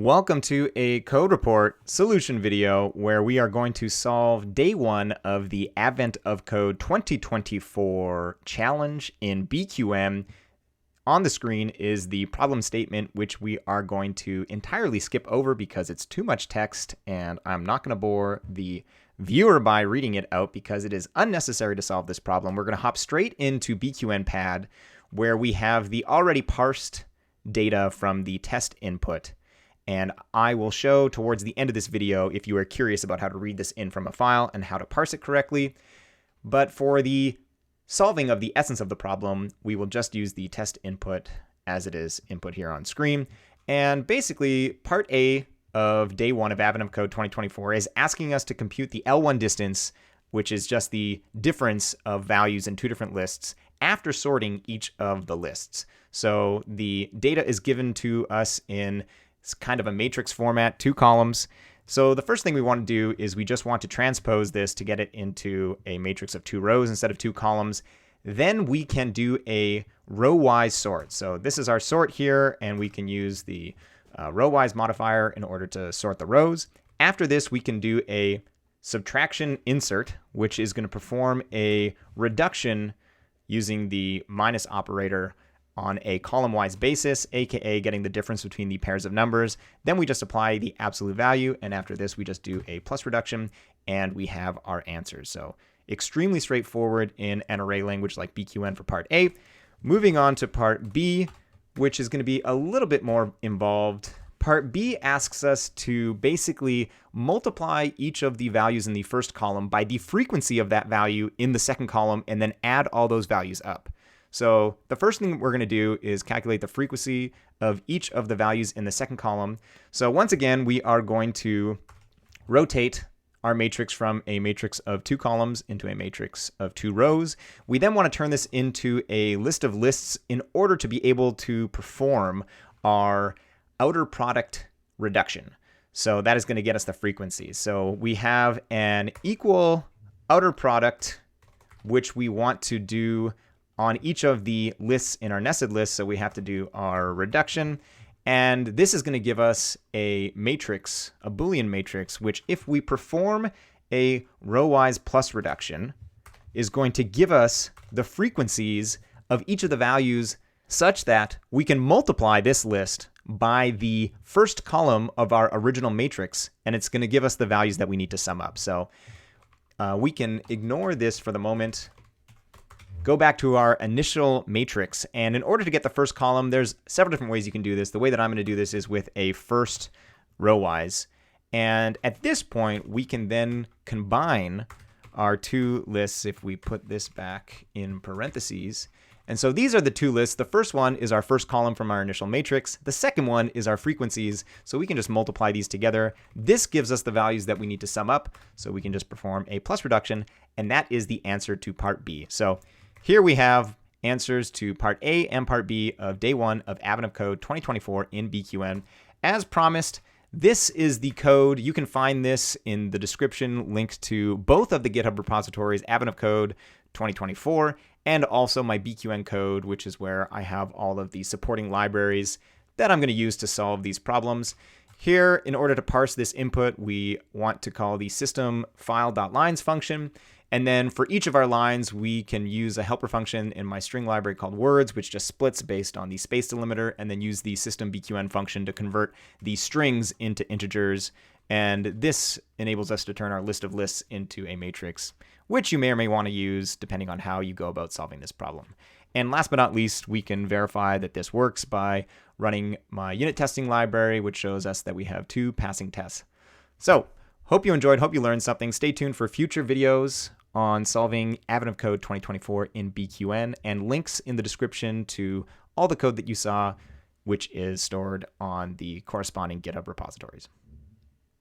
Welcome to a code report solution video where we are going to solve day one of the Advent of Code 2024 challenge in BQN. On the screen is the problem statement, which we are going to entirely skip over because it's too much text and I'm not going to bore the viewer by reading it out because it is unnecessary to solve this problem. We're going to hop straight into BQN pad where we have the already parsed data from the test input. And I will show towards the end of this video if you are curious about how to read this in from a file and how to parse it correctly. But for the solving of the essence of the problem, we will just use the test input as it is input here on screen. And basically, part A of day one of Advent of Code 2024 is asking us to compute the L1 distance, which is just the difference of values in two different lists after sorting each of the lists. So the data is given to us in it's kind of a matrix format, two columns. So the first thing we want to do is we just want to transpose this to get it into a matrix of two rows instead of two columns. Then we can do a row-wise sort. So this is our sort here, and we can use the row-wise modifier in order to sort the rows. After this, we can do a subtraction insert, which is going to perform a reduction using the minus operator on a column-wise basis, aka getting the difference between the pairs of numbers. Then we just apply the absolute value, and after this we just do a plus reduction, and we have our answers. So extremely straightforward in an array language like BQN for part A. Moving on to part B, which is going to be a little bit more involved. Part B asks us to basically multiply each of the values in the first column by the frequency of that value in the second column, and then add all those values up. So the first thing we're going to do is calculate the frequency of each of the values in the second column. So once again, we are going to rotate our matrix from a matrix of two columns into a matrix of two rows. We then want to turn this into a list of lists in order to be able to perform our outer product reduction. So that is going to get us the frequency. So we have an equal outer product, which we want to do on each of the lists in our nested list. So we have to do our reduction. And this is going to give us a matrix, a Boolean matrix, which if we perform a row-wise plus reduction, is going to give us the frequencies of each of the values such that we can multiply this list by the first column of our original matrix, and it's going to give us the values that we need to sum up. So we can ignore this for the moment. Go back to our initial matrix, and in order to get the first column, there's several different ways you can do this. The way that I'm going to do this is with a first row-wise, and at this point we can then combine our two lists if we put this back in parentheses. And so these are the two lists. The first one is our first column from our initial matrix. The second one is our frequencies, so we can just multiply these together. This gives us the values that we need to sum up, so we can just perform a plus reduction, and that is the answer to part B. So here we have answers to part A and part B of day one of Advent of Code 2024 in BQN. As promised, this is the code. You can find this in the description linked to both of the GitHub repositories, Advent of Code 2024, and also my BQN code, which is where I have all of the supporting libraries that I'm going to use to solve these problems. Here, in order to parse this input, we want to call the system file.lines function. And then for each of our lines, we can use a helper function in my string library called words, which just splits based on the space delimiter, and then use the system BQN function to convert the strings into integers. And this enables us to turn our list of lists into a matrix, which you may or may want to use depending on how you go about solving this problem. And last but not least, we can verify that this works by running my unit testing library, which shows us that we have two passing tests. So hope you enjoyed, hope you learned something. Stay tuned for future videos on solving Advent of Code 2024 in BQN, and links in the description to all the code that you saw, which is stored on the corresponding GitHub repositories.